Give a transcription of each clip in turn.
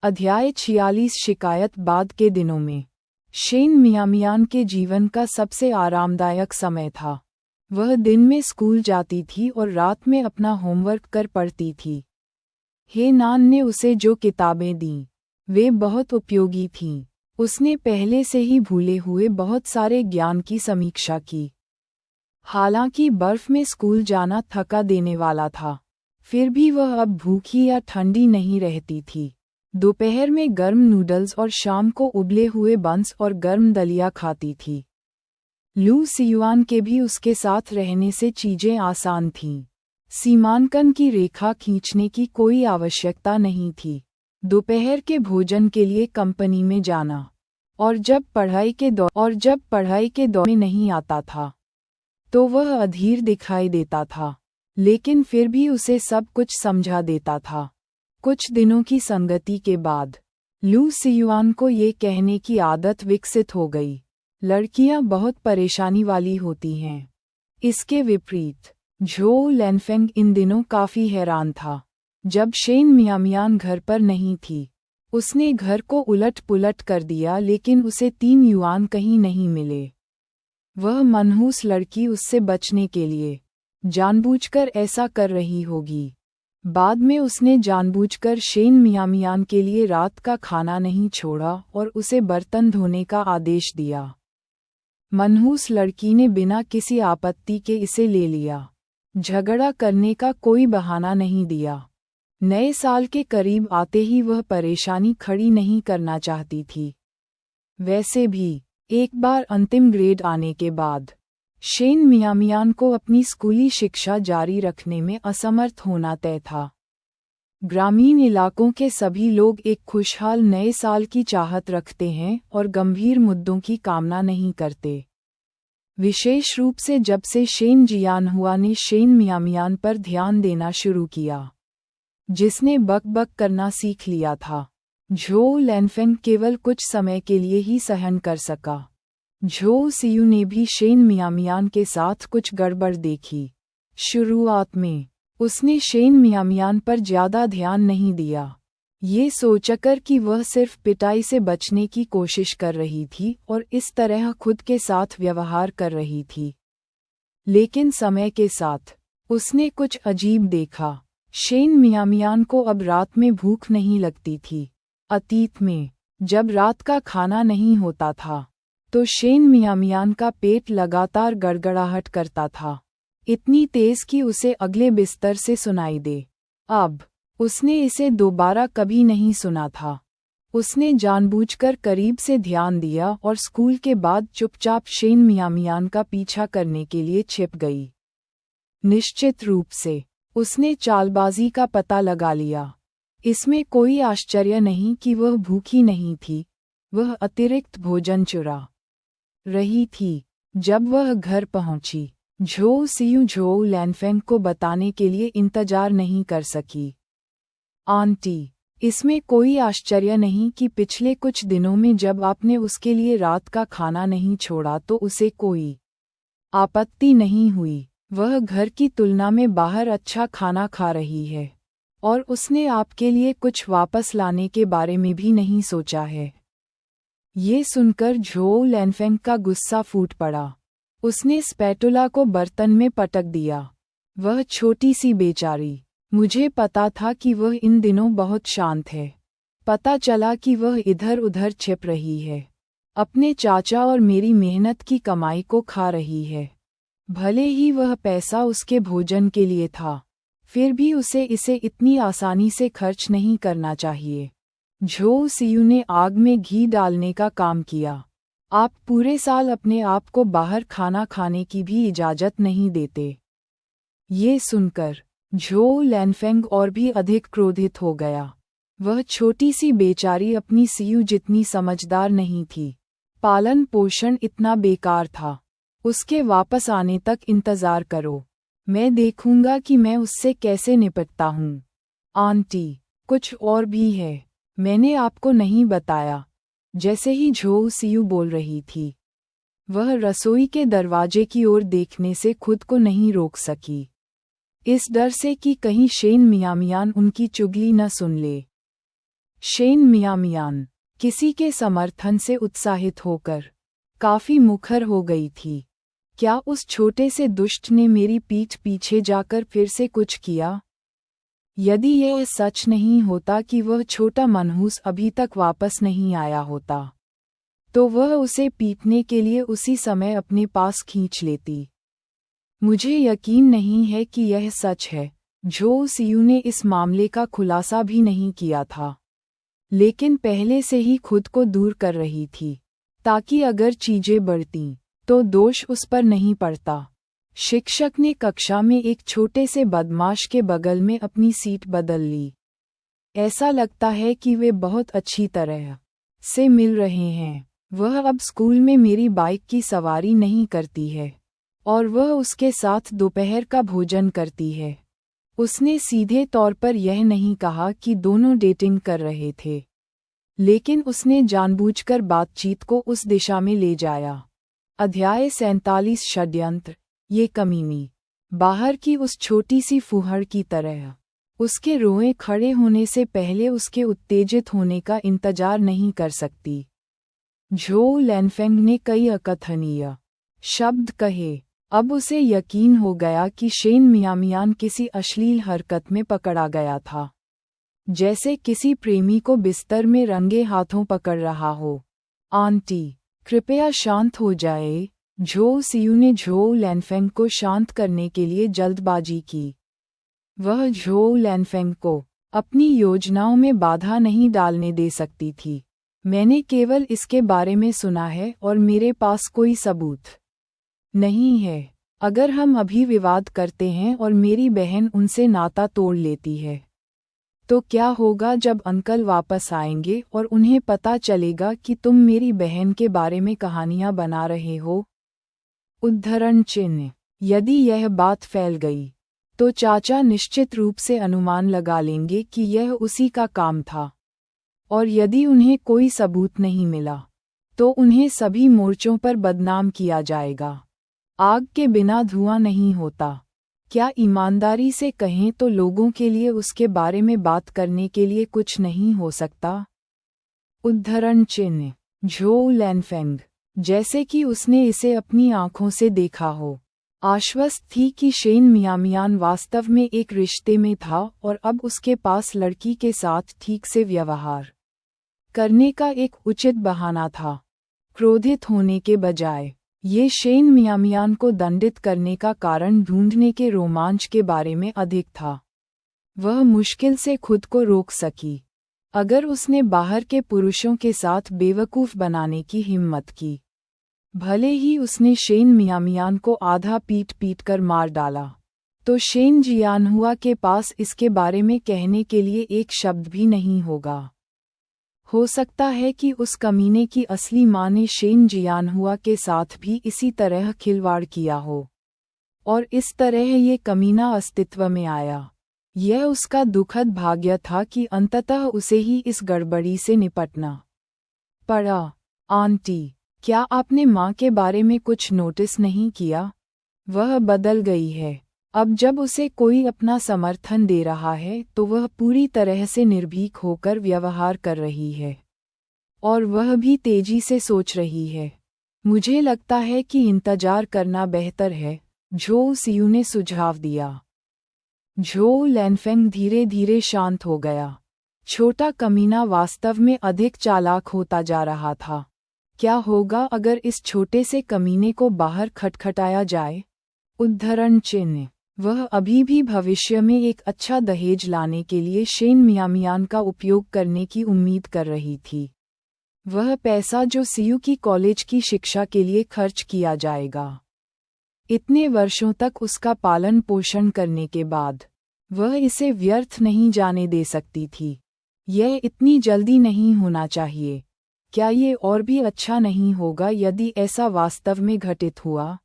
अध्याय 46 शिकायत बाद के दिनों में शेन मियामियान के जीवन का सबसे आरामदायक समय था। वह दिन में स्कूल जाती थी और रात में अपना होमवर्क कर पढ़ती थी। हे नान ने उसे जो किताबें दीं, वे बहुत उपयोगी थीं। उसने पहले से ही भूले हुए बहुत सारे ज्ञान की समीक्षा की। हालांकि बर्फ में स्कूल जाना थका देने वाला था, फिर भी वह अब भूखी या ठंडी नहीं रहती थी। दोपहर में गर्म नूडल्स और शाम को उबले हुए बंस और गर्म दलिया खाती थी। लू सियुआन के भी उसके साथ रहने से चीजें आसान थीं। सीमांकन की रेखा खींचने की कोई आवश्यकता नहीं थी। दोपहर के भोजन के लिए कंपनी में जाना और जब पढ़ाई के दौर में नहीं आता था तो वह अधीर दिखाई देता था, लेकिन फिर भी उसे सब कुछ समझा देता था। कुछ दिनों की संगति के बाद लू सियुआन को ये कहने की आदत विकसित हो गई, लड़कियां बहुत परेशानी वाली होती हैं। इसके विपरीत झोउ लैनफेंग इन दिनों काफी हैरान था। जब शेन मियामियान घर पर नहीं थी, उसने घर को उलट पुलट कर दिया, लेकिन उसे 3 युआन कहीं नहीं मिले। वह मनहूस लड़की उससे बचने के लिए जानबूझकर ऐसा कर रही होगी। बाद में उसने जानबूझकर शेन मियामियान के लिए रात का खाना नहीं छोड़ा और उसे बर्तन धोने का आदेश दिया। मनहूस लड़की ने बिना किसी आपत्ति के इसे ले लिया। झगड़ा करने का कोई बहाना नहीं दिया। नए साल के करीब आते ही वह परेशानी खड़ी नहीं करना चाहती थी। वैसे भी एक बार अंतिम ग्रेड आने के बाद शेन मियामियान को अपनी स्कूली शिक्षा जारी रखने में असमर्थ होना तय था। ग्रामीण इलाकों के सभी लोग एक खुशहाल नए साल की चाहत रखते हैं और गंभीर मुद्दों की कामना नहीं करते, विशेष रूप से जब से शेन जियानहुआ ने शेन मियामियान पर ध्यान देना शुरू किया, जिसने बक करना सीख लिया था। झोउ लैनफेंग केवल कुछ समय के लिए ही सहन कर सका। झोउ सियू ने भी शेन मियामियान के साथ कुछ गड़बड़ देखी। शुरुआत में उसने शेन मियामियान पर ज्यादा ध्यान नहीं दिया, ये सोचकर कि वह सिर्फ पिटाई से बचने की कोशिश कर रही थी और इस तरह खुद के साथ व्यवहार कर रही थी। लेकिन समय के साथ उसने कुछ अजीब देखा। शेन मियामियान को अब रात में भूख नहीं लगती थी। अतीत में जब रात का खाना नहीं होता था तो शेन मियामियान का पेट लगातार गड़गड़ाहट करता था, इतनी तेज कि उसे अगले बिस्तर से सुनाई दे। अब उसने इसे दोबारा कभी नहीं सुना था। उसने जानबूझकर करीब से ध्यान दिया और स्कूल के बाद चुपचाप शेन मियामियान का पीछा करने के लिए छिप गई। निश्चित रूप से उसने चालबाजी का पता लगा लिया। इसमें कोई आश्चर्य नहीं कि वह भूखी नहीं थी, वह अतिरिक्त भोजन चुरा रही थी। जब वह घर पहुंची, झोउ सियू झोउ लैनफेंग को बताने के लिए इंतजार नहीं कर सकी। आंटी, इसमें कोई आश्चर्य नहीं कि पिछले कुछ दिनों में जब आपने उसके लिए रात का खाना नहीं छोड़ा तो उसे कोई आपत्ति नहीं हुई। वह घर की तुलना में बाहर अच्छा खाना खा रही है और उसने आपके लिए कुछ वापस लाने के बारे में भी नहीं सोचा है। ये सुनकर झोउ लैनफेंग का गुस्सा फूट पड़ा। उसने स्पैटुला को बर्तन में पटक दिया। वह छोटी सी बेचारी, मुझे पता था कि वह इन दिनों बहुत शांत है। पता चला कि वह इधर उधर छिप रही है, अपने चाचा और मेरी मेहनत की कमाई को खा रही है। भले ही वह पैसा उसके भोजन के लिए था, फिर भी उसे इसे इतनी आसानी से खर्च नहीं करना चाहिए। झोउ सियू ने आग में घी डालने का काम किया। आप पूरे साल अपने आप को बाहर खाना खाने की भी इजाजत नहीं देते। ये सुनकर झोउ लैनफेंग और भी अधिक क्रोधित हो गया। वह छोटी सी बेचारी अपनी सियू जितनी समझदार नहीं थी। पालन पोषण इतना बेकार था। उसके वापस आने तक इंतजार करो, मैं देखूंगा कि मैं उससे कैसे निपटता हूँ। आंटी, कुछ और भी है, मैंने आपको नहीं बताया। जैसे ही झोउ सियू बोल रही थी, वह रसोई के दरवाजे की ओर देखने से खुद को नहीं रोक सकी, इस डर से कि कहीं शेन मियामियान उनकी चुगली न सुन ले। शेन मियामियान किसी के समर्थन से उत्साहित होकर काफी मुखर हो गई थी। क्या उस छोटे से दुष्ट ने मेरी पीठ पीछे जाकर फिर से कुछ किया? यदि यह सच नहीं होता कि वह छोटा मनहूस अभी तक वापस नहीं आया होता, तो वह उसे पीटने के लिए उसी समय अपने पास खींच लेती। मुझे यकीन नहीं है कि यह सच है। जो सियू ने इस मामले का खुलासा भी नहीं किया था, लेकिन पहले से ही खुद को दूर कर रही थी, ताकि अगर चीजें बढ़तीं तो दोष उस पर नहीं पड़ता। शिक्षक ने कक्षा में एक छोटे से बदमाश के बगल में अपनी सीट बदल ली। ऐसा लगता है कि वे बहुत अच्छी तरह से मिल रहे हैं। वह अब स्कूल में मेरी बाइक की सवारी नहीं करती है और वह उसके साथ दोपहर का भोजन करती है। उसने सीधे तौर पर यह नहीं कहा कि दोनों डेटिंग कर रहे थे, लेकिन उसने जानबूझकर बातचीत को उस दिशा में ले जाया। अध्याय 47 षड्यंत्र। ये कमीनी बाहर की उस छोटी सी फुहड़ की तरह उसके रोए खड़े होने से पहले उसके उत्तेजित होने का इंतजार नहीं कर सकती। झो लैनफेंग ने कई अकथनीय शब्द कहे। अब उसे यकीन हो गया कि शेन मियामियान किसी अश्लील हरकत में पकड़ा गया था, जैसे किसी प्रेमी को बिस्तर में रंगे हाथों पकड़ रहा हो। आंटी, कृपया शांत हो जाए। झो सियू ने झो लैनफेंग को शांत करने के लिए जल्दबाजी की। वह झो लैनफेंग को अपनी योजनाओं में बाधा नहीं डालने दे सकती थी। मैंने केवल इसके बारे में सुना है और मेरे पास कोई सबूत नहीं है। अगर हम अभी विवाद करते हैं और मेरी बहन उनसे नाता तोड़ लेती है, तो क्या होगा जब अंकल वापस आएंगे और उन्हें पता चलेगा कि तुम मेरी बहन के बारे में कहानियां बना रहे हो? उद्धरण चिन्ह। यदि यह बात फैल गई, तो चाचा निश्चित रूप से अनुमान लगा लेंगे कि यह उसी का काम था, और यदि उन्हें कोई सबूत नहीं मिला, तो उन्हें सभी मोर्चों पर बदनाम किया जाएगा। आग के बिना धुआं नहीं होता। क्या ईमानदारी से कहें तो लोगों के लिए उसके बारे में बात करने के लिए कुछ नहीं हो सकता? उद्धरण चिन्ह। झो लैनफेंग, जैसे कि उसने इसे अपनी आंखों से देखा हो, आश्वस्त थी कि शेन मियामियान वास्तव में एक रिश्ते में था और अब उसके पास लड़की के साथ ठीक से व्यवहार करने का एक उचित बहाना था। क्रोधित होने के बजाय ये शेन मियामियान को दंडित करने का कारण ढूंढने के रोमांच के बारे में अधिक था। वह मुश्किल से खुद को रोक सकी। अगर उसने बाहर के पुरुषों के साथ बेवकूफ़ बनाने की हिम्मत की, भले ही उसने शेन मियामियान को आधा पीट कर मार डाला, तो शेन जियानहुआ के पास इसके बारे में कहने के लिए एक शब्द भी नहीं होगा। हो सकता है कि उस कमीने की असली मां ने शेन जियानहुआ के साथ भी इसी तरह खिलवाड़ किया हो, और इस तरह ये कमीना अस्तित्व में आया। यह उसका दुखद भाग्य था कि अंततः उसे ही इस गड़बड़ी से निपटना पड़ा। आंटी, क्या आपने माँ के बारे में कुछ नोटिस नहीं किया? वह बदल गई है। अब जब उसे कोई अपना समर्थन दे रहा है तो वह पूरी तरह से निर्भीक होकर व्यवहार कर रही है, और वह भी तेजी से सोच रही है। मुझे लगता है कि इंतजार करना बेहतर है, झो सियू ने सुझाव दिया। झो लैनफेंग धीरे धीरे शांत हो गया। छोटा कमीना वास्तव में अधिक चालाक होता जा रहा था। क्या होगा अगर इस छोटे से कमीने को बाहर खटखटाया जाए? उद्धरण चिन्ह। वह अभी भी भविष्य में एक अच्छा दहेज लाने के लिए शेन मियामियान का उपयोग करने की उम्मीद कर रही थी। वह पैसा जो सियू की कॉलेज की शिक्षा के लिए खर्च किया जाएगा, इतने वर्षों तक उसका पालन पोषण करने के बाद, वह इसे व्यर्थ नहीं जाने दे सकती थी। यह इतनी जल्दी नहीं होना चाहिए। क्या ये और भी अच्छा नहीं होगा यदि ऐसा वास्तव में घटित हुआ?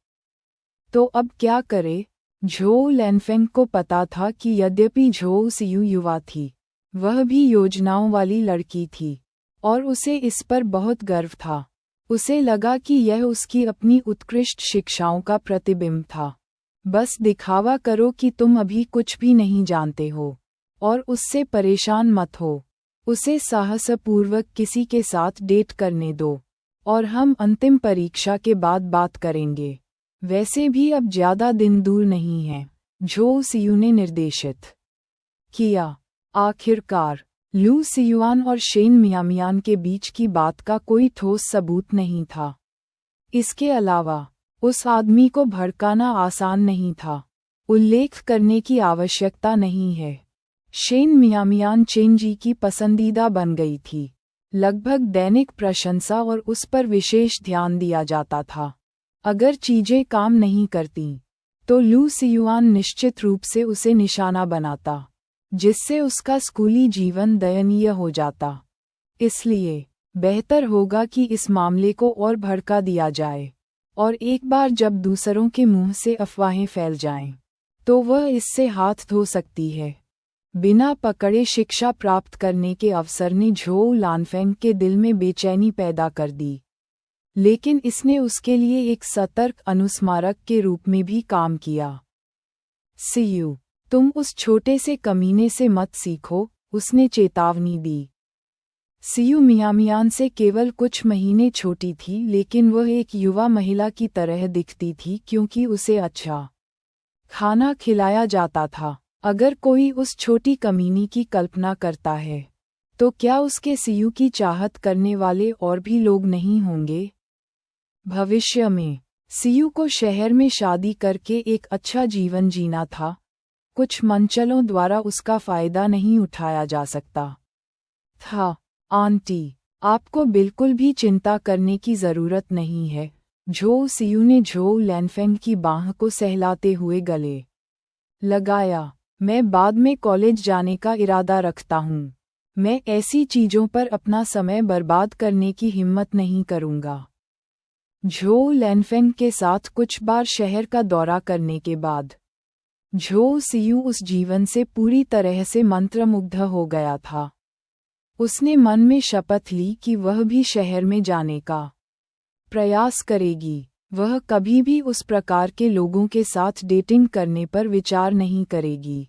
तो अब क्या करे? झो लैनफेंग को पता था कि यद्यपि झो सियू युवा थी, वह भी योजनाओं वाली लड़की थी, और उसे इस पर बहुत गर्व था। उसे लगा कि यह उसकी अपनी उत्कृष्ट शिक्षाओं का प्रतिबिंब था। बस दिखावा करो कि तुम अभी कुछ भी नहीं जानते हो, और उससे परेशान मत हो। उसे साहसपूर्वक किसी के साथ डेट करने दो, और हम अंतिम परीक्षा के बाद बात करेंगे। वैसे भी अब ज्यादा दिन दूर नहीं है, झो सियू ने निर्देशित किया। आखिरकार लू सियुआन और शेन मियामियान के बीच की बात का कोई ठोस सबूत नहीं था। इसके अलावा उस आदमी को भड़काना आसान नहीं था। उल्लेख करने की आवश्यकता नहीं है, शेन मियामियान चेंजी की पसंदीदा बन गई थी। लगभग दैनिक प्रशंसा और उस पर विशेष ध्यान दिया जाता था। अगर चीजें काम नहीं करती तो लू सियुआन निश्चित रूप से उसे निशाना बनाता, जिससे उसका स्कूली जीवन दयनीय हो जाता। इसलिए बेहतर होगा कि इस मामले को और भड़का दिया जाए, और एक बार जब दूसरों के मुंह से अफवाहें फैल जाएं, तो वह इससे हाथ धो सकती है। बिना पकड़े शिक्षा प्राप्त करने के अवसर ने झो लानफेंग के दिल में बेचैनी पैदा कर दी, लेकिन इसने उसके लिए एक सतर्क अनुस्मारक के रूप में भी काम किया। सियू, तुम उस छोटे से कमीने से मत सीखो, उसने चेतावनी दी। सियू मियामियान से केवल कुछ महीने छोटी थी, लेकिन वह एक युवा महिला की तरह दिखती थी क्योंकि उसे अच्छा खाना खिलाया जाता था। अगर कोई उस छोटी कमीनी की कल्पना करता है, तो क्या उसके सियू की चाहत करने वाले और भी लोग नहीं होंगे? भविष्य में सियू को शहर में शादी करके एक अच्छा जीवन जीना था। कुछ मंचलों द्वारा उसका फायदा नहीं उठाया जा सकता था। आंटी, आपको बिल्कुल भी चिंता करने की जरूरत नहीं है, झो सियू ने झो लैनफेंग की बाह को सहलाते हुए गले लगाया। मैं बाद में कॉलेज जाने का इरादा रखता हूँ। मैं ऐसी चीजों पर अपना समय बर्बाद करने की हिम्मत नहीं करूँगा। झो लैनफेंग के साथ कुछ बार शहर का दौरा करने के बाद झो सियू उस जीवन से पूरी तरह से मंत्रमुग्ध हो गया था। उसने मन में शपथ ली कि वह भी शहर में जाने का प्रयास करेगी। वह कभी भी उस प्रकार के लोगों के साथ डेटिंग करने पर विचार नहीं करेगी।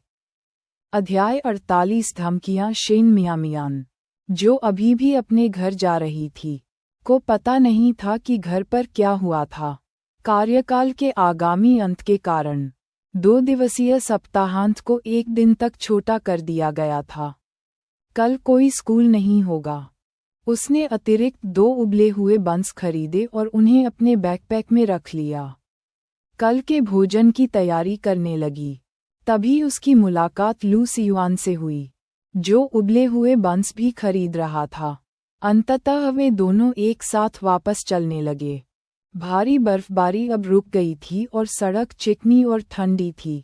अध्याय 48 धमकियां। शेन मियामियान, जो अभी भी अपने घर जा रही थी, को पता नहीं था कि घर पर क्या हुआ था। कार्यकाल के आगामी अंत के कारण 2 दिवसीय सप्ताहांत को 1 दिन तक छोटा कर दिया गया था। कल कोई स्कूल नहीं होगा। उसने अतिरिक्त 2 उबले हुए बंस खरीदे और उन्हें अपने बैकपैक में रख लिया। कल के भोजन की तैयारी करने लगी। तभी उसकी मुलाकात लू सियुआन से हुई, जो उबले हुए बंस भी खरीद रहा था। अंततः वे दोनों एक साथ वापस चलने लगे। भारी बर्फबारी अब रुक गई थी और सड़क चिकनी और ठंडी थी।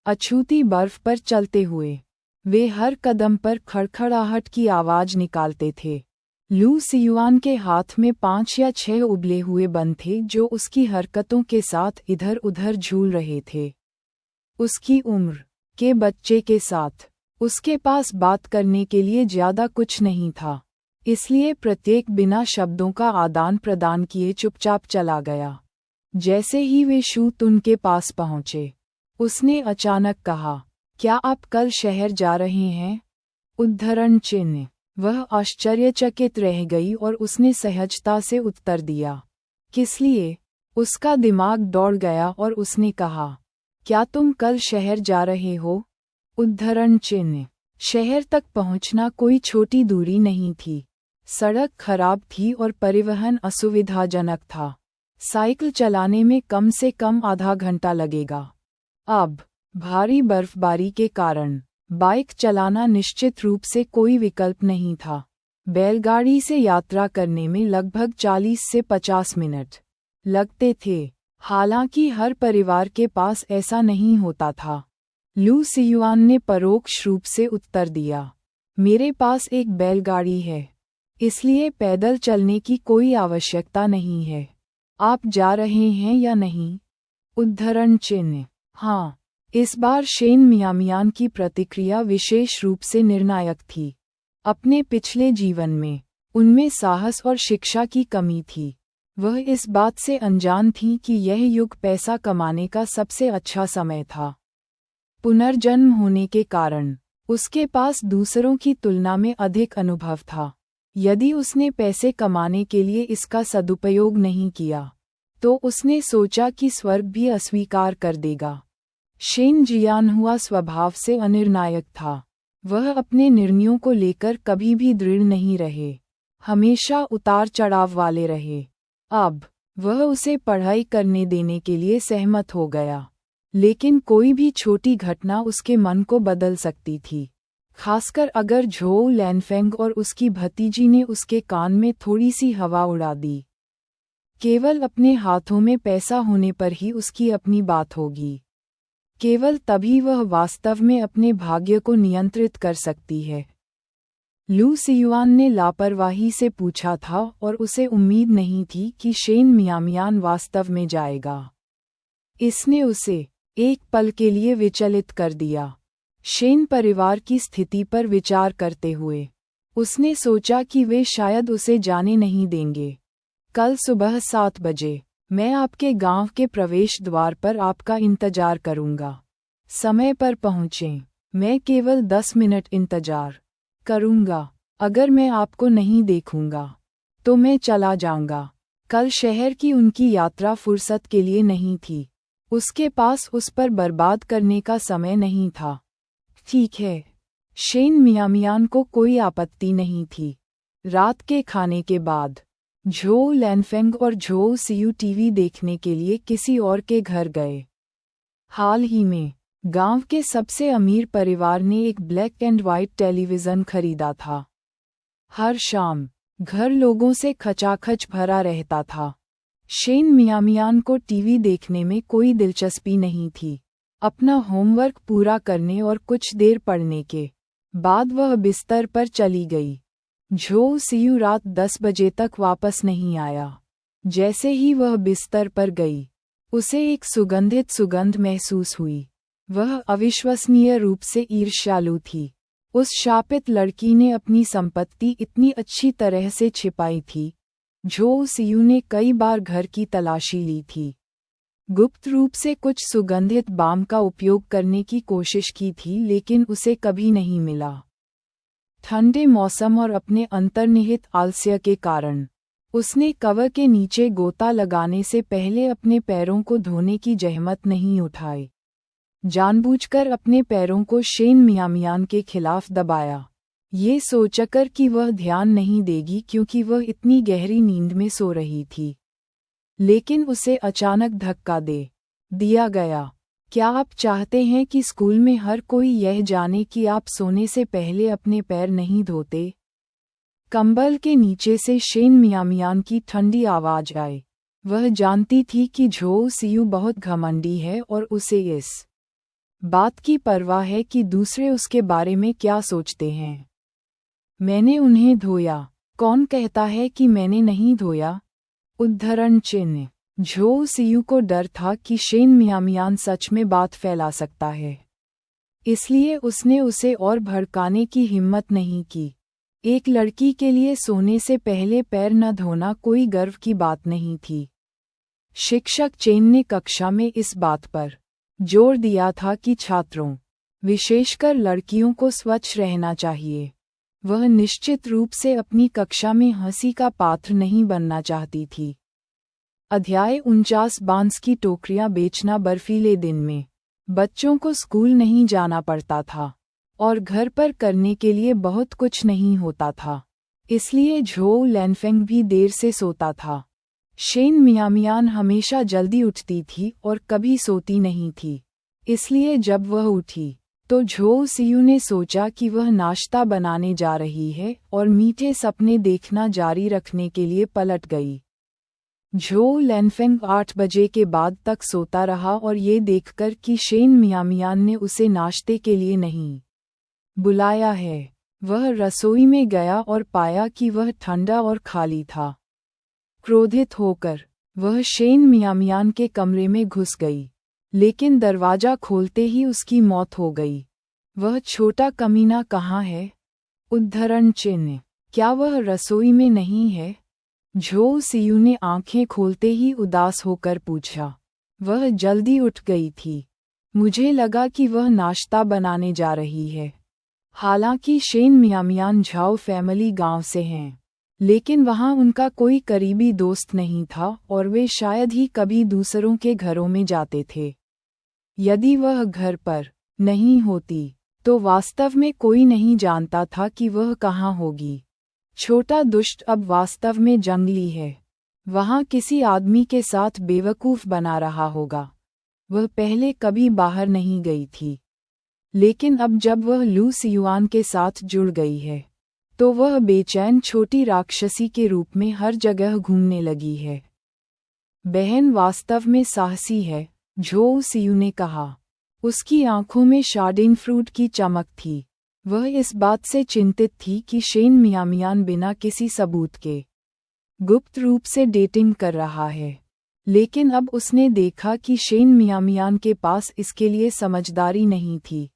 अछूती बर्फ पर चलते हुए वे हर कदम पर खड़खड़ाहट की आवाज निकालते थे। लू सियुआन के हाथ में 5 या 6 उबले हुए बन थे, जो उसकी हरकतों के साथ इधर उधर झूल रहे थे। उसकी उम्र के बच्चे के साथ उसके पास बात करने के लिए ज्यादा कुछ नहीं था, इसलिए प्रत्येक बिना शब्दों का आदान प्रदान किए चुपचाप चला गया। जैसे ही वे शूत उनके पास पहुंचे, उसने अचानक कहा, क्या आप कल शहर जा रहे हैं? उद्धरण चिन्ह। वह आश्चर्यचकित रह गई और उसने सहजता से उत्तर दिया, किस लिए? उसका दिमाग दौड़ गया और उसने कहा, क्या तुम कल शहर जा रहे हो? उद्धरण चिन्ह। शहर तक पहुंचना कोई छोटी दूरी नहीं थी। सड़क खराब थी और परिवहन असुविधाजनक था। साइकिल चलाने में कम से कम आधा घंटा लगेगा। अब भारी बर्फबारी के कारण बाइक चलाना निश्चित रूप से कोई विकल्प नहीं था। बैलगाड़ी से यात्रा करने में लगभग 40 से 50 मिनट लगते थे। हालांकि हर परिवार के पास ऐसा नहीं होता था। लू सियुआन ने परोक्ष रूप से उत्तर दिया, मेरे पास एक बैलगाड़ी है, इसलिए पैदल चलने की कोई आवश्यकता नहीं है। आप जा रहे हैं या नहीं? उद्धरण चिन्ह। हाँ। इस बार शेन मियामियान की प्रतिक्रिया विशेष रूप से निर्णायक थी। अपने पिछले जीवन में उनमें साहस और शिक्षा की कमी थी। वह इस बात से अनजान थी कि यह युग पैसा कमाने का सबसे अच्छा समय था। पुनर्जन्म होने के कारण उसके पास दूसरों की तुलना में अधिक अनुभव था। यदि उसने पैसे कमाने के लिए इसका सदुपयोग नहीं किया, तो उसने सोचा कि स्वर्ग भी अस्वीकार कर देगा। शेन जियान हुआ स्वभाव से अनिर्णायक था। वह अपने निर्णयों को लेकर कभी भी दृढ़ नहीं रहे, हमेशा उतार चढ़ाव वाले रहे। अब वह उसे पढ़ाई करने देने के लिए सहमत हो गया, लेकिन कोई भी छोटी घटना उसके मन को बदल सकती थी, खासकर अगर झोउ लैनफेंग और उसकी भतीजी ने उसके कान में थोड़ी सी हवा उड़ा दी। केवल अपने हाथों में पैसा होने पर ही उसकी अपनी बात होगी। केवल तभी वह वास्तव में अपने भाग्य को नियंत्रित कर सकती है। लू सियुआन ने लापरवाही से पूछा था और उसे उम्मीद नहीं थी कि शेन मियामियान वास्तव में जाएगा। इसने उसे एक पल के लिए विचलित कर दिया। शेन परिवार की स्थिति पर विचार करते हुए उसने सोचा कि वे शायद उसे जाने नहीं देंगे। कल सुबह 7 बजे मैं आपके गांव के प्रवेश द्वार पर आपका इंतजार करूंगा। समय पर पहुंचें। मैं केवल 10 मिनट इंतजार करूंगा। अगर मैं आपको नहीं देखूंगा तो मैं चला जाऊंगा। कल शहर की उनकी यात्रा फुर्सत के लिए नहीं थी। उसके पास उस पर बर्बाद करने का समय नहीं था। ठीक है। शेन मियामियान को कोई आपत्ति नहीं थी। रात के खाने के बाद झोउ लैनफेंग और झोउ सियू टीवी देखने के लिए किसी और के घर गए। हाल ही में गांव के सबसे अमीर परिवार ने एक ब्लैक एंड व्हाइट टेलीविज़न खरीदा था। हर शाम घर लोगों से खचाखच भरा रहता था। शेन मियामियान को टीवी देखने में कोई दिलचस्पी नहीं थी। अपना होमवर्क पूरा करने और कुछ देर पढ़ने के बाद वह बिस्तर पर चली गई। झोउ सियू रात 10 बजे तक वापस नहीं आया। जैसे ही वह बिस्तर पर गई, उसे एक सुगंधित सुगंध महसूस हुई। वह अविश्वसनीय रूप से ईर्ष्यालु थी। उस शापित लड़की ने अपनी संपत्ति इतनी अच्छी तरह से छिपाई थी। झोउ सियू ने कई बार घर की तलाशी ली थी, गुप्त रूप से कुछ सुगंधित बाम का उपयोग करने की कोशिश की थी, लेकिन उसे कभी नहीं मिला। ठंडे मौसम और अपने अंतर्निहित आलस्य के कारण उसने कवर के नीचे गोता लगाने से पहले अपने पैरों को धोने की जहमत नहीं उठाई। जानबूझकर अपने पैरों को शेन मियामियान के खिलाफ दबाया, ये सोचकर कि वह ध्यान नहीं देगी क्योंकि वह इतनी गहरी नींद में सो रही थी। लेकिन उसे अचानक धक्का दे दिया गया। क्या आप चाहते हैं कि स्कूल में हर कोई यह जाने कि आप सोने से पहले अपने पैर नहीं धोते? कंबल के नीचे से शेन मियामियान की ठंडी आवाज आई। वह जानती थी कि झोउ सियू बहुत घमंडी है और उसे इस बात की परवाह है कि दूसरे उसके बारे में क्या सोचते हैं। मैंने उन्हें धोया। कौन कहता है कि मैंने नहीं धोया? उद्धरण चिन्ह। झोउ सियू को डर था कि शेन मियामियान सच में बात फैला सकता है, इसलिए उसने उसे और भड़काने की हिम्मत नहीं की। एक लड़की के लिए सोने से पहले पैर न धोना कोई गर्व की बात नहीं थी। शिक्षक चेन ने कक्षा में इस बात पर जोर दिया था कि छात्रों, विशेषकर लड़कियों को स्वच्छ रहना चाहिए। वह निश्चित रूप से अपनी कक्षा में हंसी का पात्र नहीं बनना चाहती थी। अध्याय 49 बांस की टोकरियां बेचना। बर्फीले दिन में बच्चों को स्कूल नहीं जाना पड़ता था और घर पर करने के लिए बहुत कुछ नहीं होता था, इसलिए झोउ लैनफेंग भी देर से सोता था। शेन मियामियान हमेशा जल्दी उठती थी और कभी सोती नहीं थी, इसलिए जब वह उठी तो झोउ सियू ने सोचा कि वह नाश्ता बनाने जा रही है और मीठे सपने देखना जारी रखने के लिए पलट गई। झोउ लैनफेंग 8 बजे के बाद तक सोता रहा और ये देखकर कि शेन मियामियान ने उसे नाश्ते के लिए नहीं बुलाया है, वह रसोई में गया और पाया कि वह ठंडा और खाली था। क्रोधित होकर वह शेन मियामियान के कमरे में घुस गई, लेकिन दरवाजा खोलते ही उसकी मौत हो गई। वह छोटा कमीना कहाँ है? उद्धरण चिन्ह। क्या वह रसोई में नहीं है? झोउ सियू ने आंखें खोलते ही उदास होकर पूछा। वह जल्दी उठ गई थी। मुझे लगा कि वह नाश्ता बनाने जा रही है। हालांकि शेन मियामियान झाओ फैमिली गांव से हैं, लेकिन वहां उनका कोई करीबी दोस्त नहीं था और वे शायद ही कभी दूसरों के घरों में जाते थे। यदि वह घर पर नहीं होती तो वास्तव में कोई नहीं जानता था कि वह कहाँ होगी। छोटा दुष्ट अब वास्तव में जंगली है, वहां किसी आदमी के साथ बेवकूफ़ बना रहा होगा। वह पहले कभी बाहर नहीं गई थी, लेकिन अब जब वह लू सियुआन के साथ जुड़ गई है तो वह बेचैन छोटी राक्षसी के रूप में हर जगह घूमने लगी है। बहन वास्तव में साहसी है, झोउ सियू ने कहा। उसकी आंखों में शार्डिन फ्रूट की चमक थी। वह इस बात से चिंतित थी कि शेन मियामियान बिना किसी सबूत के गुप्त रूप से डेटिंग कर रहा है, लेकिन अब उसने देखा कि शेन मियामियान के पास इसके लिए समझदारी नहीं थी।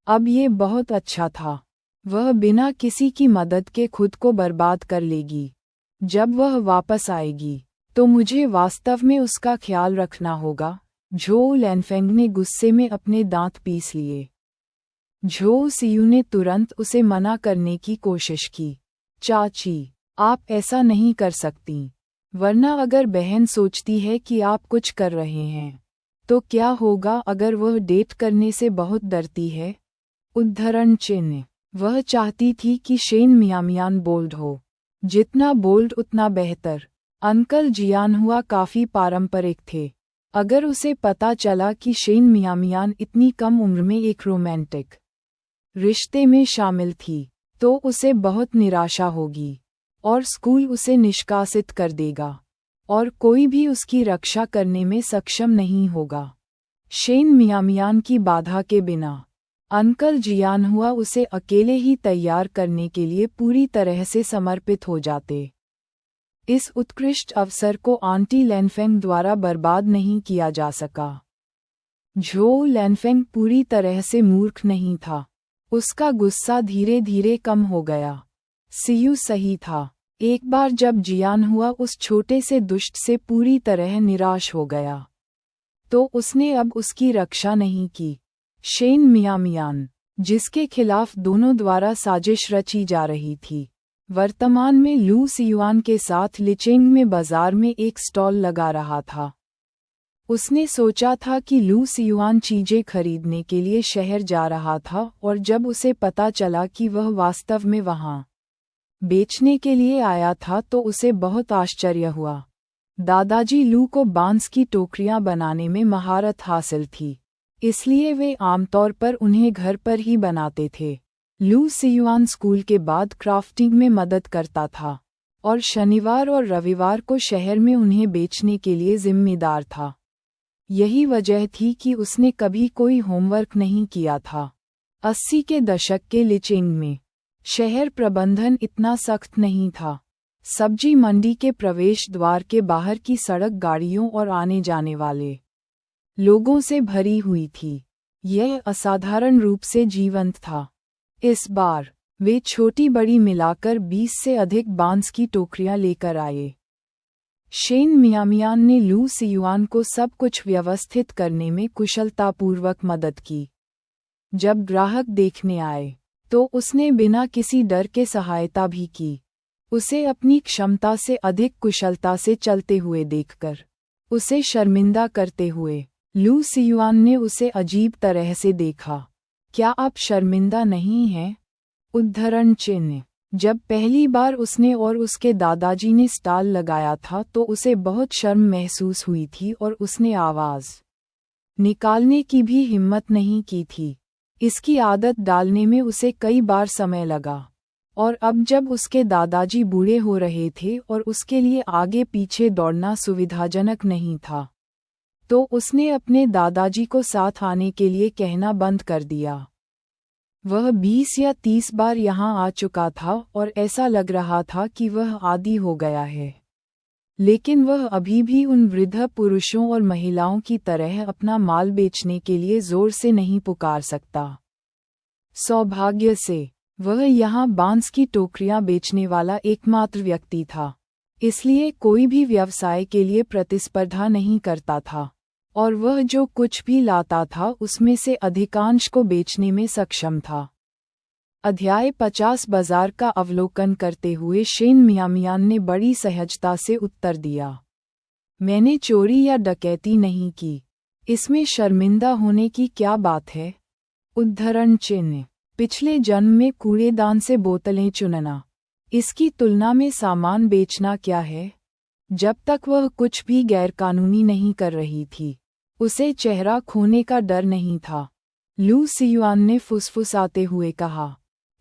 अब ये बहुत अच्छा था। वह बिना किसी की मदद के खुद को बर्बाद कर लेगी। जब वह वापस आएगी तो मुझे वास्तव में उसका ख्याल रखना होगा। झोउ लैनफेंग ने गुस्से में अपने दांत पीस लिए। झोउ सियू ने तुरंत उसे मना करने की कोशिश की। चाची, आप ऐसा नहीं कर सकती, वरना अगर बहन सोचती है कि आप कुछ कर रहे हैं तो क्या होगा अगर वह डेट करने से बहुत डरती है? उद्धरण चिन्ह। वह चाहती थी कि शेन मियामियान बोल्ड हो, जितना बोल्ड उतना बेहतर। अंकल जियानहुआ काफी पारंपरिक थे। अगर उसे पता चला कि शेन मियामियान इतनी कम उम्र में एक रोमांटिक रिश्ते में शामिल थी तो उसे बहुत निराशा होगी और स्कूल उसे निष्कासित कर देगा और कोई भी उसकी रक्षा करने में सक्षम नहीं होगा। शेन मियामियान की बाधा के बिना अंकल जियानहुआ उसे अकेले ही तैयार करने के लिए पूरी तरह से समर्पित हो जाते। इस उत्कृष्ट अवसर को आंटी लैनफेंग द्वारा बर्बाद नहीं किया जा सका। झोउ लैनफेंग पूरी तरह से मूर्ख नहीं था। उसका गुस्सा धीरे धीरे कम हो गया। सियू सही था। एक बार जब जियानहुआ उस छोटे से दुष्ट से पूरी तरह निराश हो गया तो उसने अब उसकी रक्षा नहीं की। शेन मियामियान, जिसके खिलाफ दोनों द्वारा साजिश रची जा रही थी, वर्तमान में लू सियुआन के साथ लिचेंग में बाजार में एक स्टॉल लगा रहा था। उसने सोचा था कि लू सियुआन चीजें खरीदने के लिए शहर जा रहा था और जब उसे पता चला कि वह वास्तव में वहां बेचने के लिए आया था तो उसे बहुत आश्चर्य हुआ। दादाजी लू को बांस की टोकरियां बनाने में महारत हासिल थी, इसलिए वे आमतौर पर उन्हें घर पर ही बनाते थे। लू सियुआन स्कूल के बाद क्राफ्टिंग में मदद करता था और शनिवार और रविवार को शहर में उन्हें बेचने के लिए जिम्मेदार था। यही वजह थी कि उसने कभी कोई होमवर्क नहीं किया था। 80 के दशक के लिचेंग में शहर प्रबंधन इतना सख्त नहीं था। सब्जी मंडी के प्रवेश द्वार के बाहर की सड़क गाड़ियों और आने जाने वाले लोगों से भरी हुई थी। यह असाधारण रूप से जीवंत था। इस बार वे छोटी बड़ी मिलाकर 20 से अधिक बांस की टोकरियां लेकर आए। शेन मियामियान ने लू सियुआन को सब कुछ व्यवस्थित करने में कुशलतापूर्वक मदद की। जब ग्राहक देखने आए तो उसने बिना किसी डर के सहायता भी की। उसे अपनी क्षमता से अधिक कुशलता से चलते हुए देखकर उसे शर्मिंदा करते हुए लू सियुआन ने उसे अजीब तरह से देखा। क्या आप शर्मिंदा नहीं हैं? उद्धरण चिन्ह। जब पहली बार उसने और उसके दादाजी ने स्टॉल लगाया था तो उसे बहुत शर्म महसूस हुई थी और उसने आवाज़ निकालने की भी हिम्मत नहीं की थी। इसकी आदत डालने में उसे कई बार समय लगा और अब जब उसके दादाजी बूढ़े हो रहे थे और उसके लिए आगे पीछे दौड़ना सुविधाजनक नहीं था तो उसने अपने दादाजी को साथ आने के लिए कहना बंद कर दिया। वह 20 या 30 बार यहाँ आ चुका था और ऐसा लग रहा था कि वह आदी हो गया है, लेकिन वह अभी भी उन वृद्ध पुरुषों और महिलाओं की तरह अपना माल बेचने के लिए जोर से नहीं पुकार सकता। सौभाग्य से वह यहाँ बांस की टोकरियां बेचने वाला एकमात्र व्यक्ति था, इसलिए कोई भी व्यवसाय के लिए प्रतिस्पर्धा नहीं करता था और वह जो कुछ भी लाता था उसमें से अधिकांश को बेचने में सक्षम था। अध्याय 50 बाजार का अवलोकन करते हुए शेन मियामियान ने बड़ी सहजता से उत्तर दिया। मैंने चोरी या डकैती नहीं की। इसमें शर्मिंदा होने की क्या बात है? उद्धरण चिन्ह। पिछले जन्म में कूड़ेदान से बोतलें चुनना। इसकी तुलना में सामान बेचना क्या है? जब तक वह कुछ भी गैरकानूनी नहीं कर रही थी, उसे चेहरा खोने का डर नहीं था। लू सियुआन ने फुसफुसाते हुए कहा,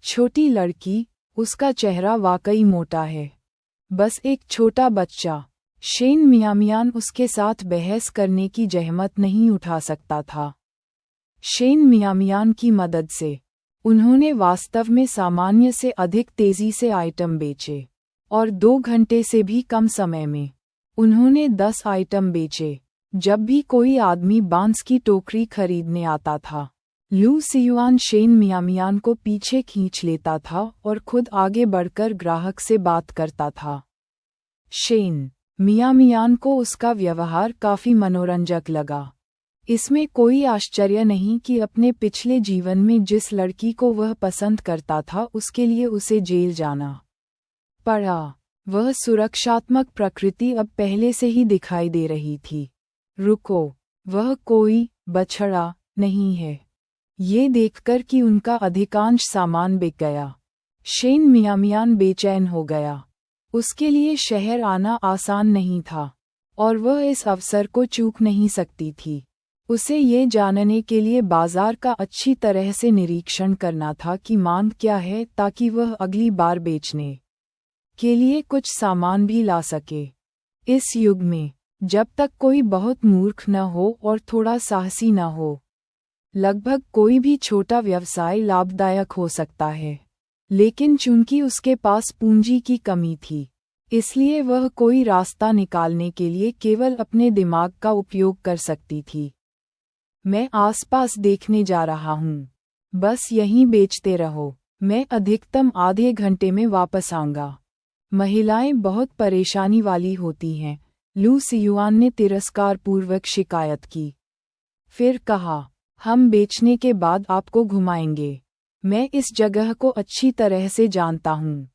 छोटी लड़की, उसका चेहरा वाकई मोटा है। बस एक छोटा बच्चा। शेन मियामियान उसके साथ बहस करने की जहमत नहीं उठा सकता था। शेन मियामियान की मदद से उन्होंने वास्तव में सामान्य से अधिक तेजी से आइटम बेचे, और 2 घंटे से भी कम समय में उन्होंने 10 आइटम बेचे। जब भी कोई आदमी बांस की टोकरी खरीदने आता था, लू सियुआन शेन मियामियान को पीछे खींच लेता था और खुद आगे बढ़कर ग्राहक से बात करता था। शेन मियामियान को उसका व्यवहार काफी मनोरंजक लगा। इसमें कोई आश्चर्य नहीं कि अपने पिछले जीवन में जिस लड़की को वह पसंद करता था उसके लिए उसे जेल जाना पड़ा। वह सुरक्षात्मक प्रकृति अब पहले से ही दिखाई दे रही थी। रुको, वह कोई बछड़ा नहीं है। ये देखकर कि उनका अधिकांश सामान बिक गया, शेन मियामियान बेचैन हो गया। उसके लिए शहर आना आसान नहीं था, और वह इस अवसर को चूक नहीं सकती थी। उसे ये जानने के लिए बाजार का अच्छी तरह से निरीक्षण करना था कि मांग क्या है, ताकि वह अगली बार बेचने के लिए कुछ सामान भी ला सके। इस युग में, जब तक कोई बहुत मूर्ख न हो और थोड़ा साहसी न हो, लगभग कोई भी छोटा व्यवसाय लाभदायक हो सकता है। लेकिन चूंकि उसके पास पूंजी की कमी थी, इसलिए वह कोई रास्ता निकालने के लिए केवल अपने दिमाग का उपयोग कर सकती थी। मैं आसपास देखने जा रहा हूँ। बस यहीं बेचते रहो। मैं अधिकतम आधे घंटे में वापस आऊंगा। महिलाएं बहुत परेशानी वाली होती हैं, लू सियुआन ने तिरस्कारपूर्वक शिकायत की। फिर कहा, हम बेचने के बाद आपको घुमाएंगे। मैं इस जगह को अच्छी तरह से जानता हूँ।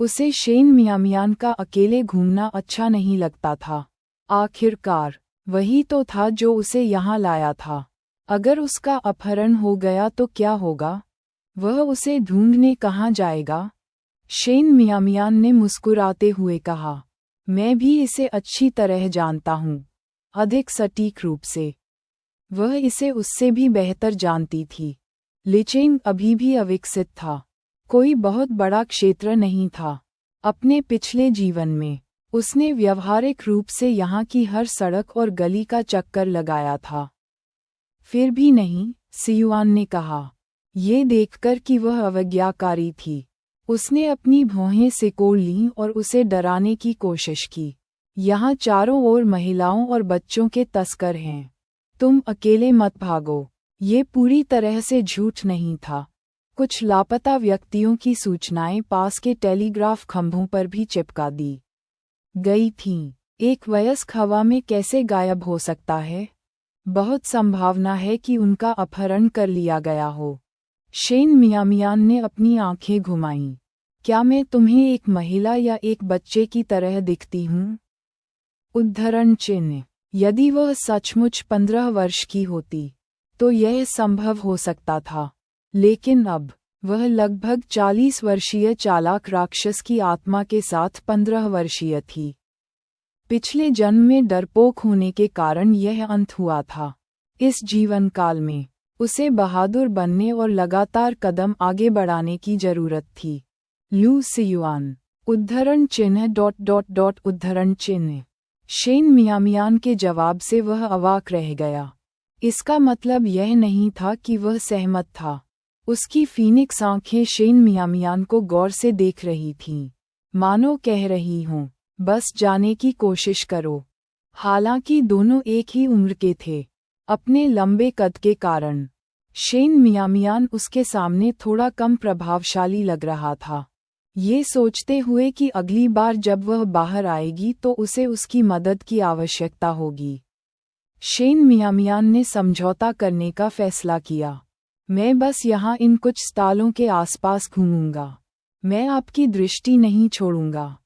उसे शेन मियामियान का अकेले घूमना अच्छा नहीं लगता था। आखिरकार वही तो था जो उसे यहाँ लाया था। अगर उसका अपहरण हो गया तो क्या होगा? वह उसे ढूंढने कहाँ जाएगा? शेन मियामियान ने मुस्कुराते हुए कहा, मैं भी इसे अच्छी तरह जानता हूँ, अधिक सटीक रूप से। वह इसे उससे भी बेहतर जानती थी। लिचेंग अभी भी अविकसित था। कोई बहुत बड़ा क्षेत्र नहीं था। अपने पिछले जीवन में उसने व्यावहारिक रूप से यहाँ की हर सड़क और गली का चक्कर लगाया था। फिर भी नहीं, सियुआन ने कहा। ये देखकर कि वह अवज्ञाकारी थी, उसने अपनी भौहें सिकोड़ लीं और उसे डराने की कोशिश की। यहाँ चारों ओर महिलाओं और बच्चों के तस्कर हैं। तुम अकेले मत भागो। ये पूरी तरह से झूठ नहीं था। कुछ लापता व्यक्तियों की सूचनाएं पास के टेलीग्राफ खंभों पर भी चिपका दी गई थीं। एक वयस्क हवा में कैसे गायब हो सकता है? बहुत संभावना है कि उनका अपहरण कर लिया गया हो। शेन मियामियान ने अपनी आंखें घुमाईं। क्या मैं तुम्हें एक महिला या एक बच्चे की तरह दिखती हूँ? उद्धरण चिन्ह। यदि वह सचमुच 15 वर्ष की होती, तो यह संभव हो सकता था। लेकिन अब, वह लगभग 40 वर्षीय चालाक राक्षस की आत्मा के साथ 15 वर्षीय थी। पिछले जन्म में डरपोक होने के कारण यह अंत हुआ था। इस जीवन काल में, उसे बहादुर बनने और लगातार कदम आगे बढ़ाने की जरूरत थी। लू सियुआन। उद्धरण चिन्ह उद्धरण चिन्ह। शेन मियामियान के जवाब से वह अवाक रह गया। इसका मतलब यह नहीं था कि वह सहमत था। उसकी फीनिक्स आंखें शेन मियामियान को गौर से देख रही थीं, मानो कह रही हों, बस जाने की कोशिश करो। हालांकि दोनों एक ही उम्र के थे, अपने लंबे कद के कारण शेन मियामियान उसके सामने थोड़ा कम प्रभावशाली लग रहा था। ये सोचते हुए कि अगली बार जब वह बाहर आएगी तो उसे उसकी मदद की आवश्यकता होगी, शेन मियामियान ने समझौता करने का फैसला किया। मैं बस यहाँ इन कुछ स्टालों के आसपास घूमूंगा। मैं आपकी दृष्टि नहीं छोड़ूंगा।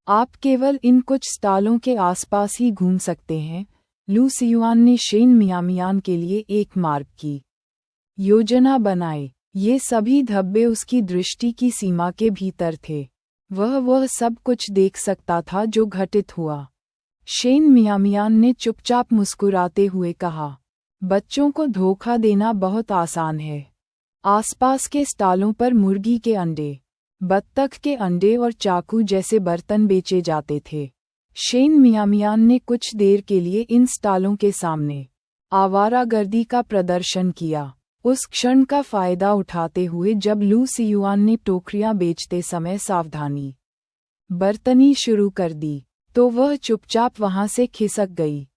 आप केवल इन कुछ स्टालों के आसपास ही घूम सकते हैं। लू सियुआन ने शेन मियामियान के लिए एक मार्ग की योजना बनाई। ये सभी धब्बे उसकी दृष्टि की सीमा के भीतर थे। वह सब कुछ देख सकता था जो घटित हुआ। शेन मियामियान ने चुपचाप मुस्कुराते हुए कहा, बच्चों को धोखा देना बहुत आसान है। आसपास के स्टालों पर मुर्गी के अंडे, बत्तख के अंडे और चाकू जैसे बर्तन बेचे जाते थे। शेन मियामियान ने कुछ देर के लिए इन स्टालों के सामने आवारागर्दी का प्रदर्शन किया, उस क्षण का फायदा उठाते हुए जब लू सियुआन ने टोकरियां बेचते समय सावधानी बरतनी शुरू कर दी, तो वह चुपचाप वहां से खिसक गई।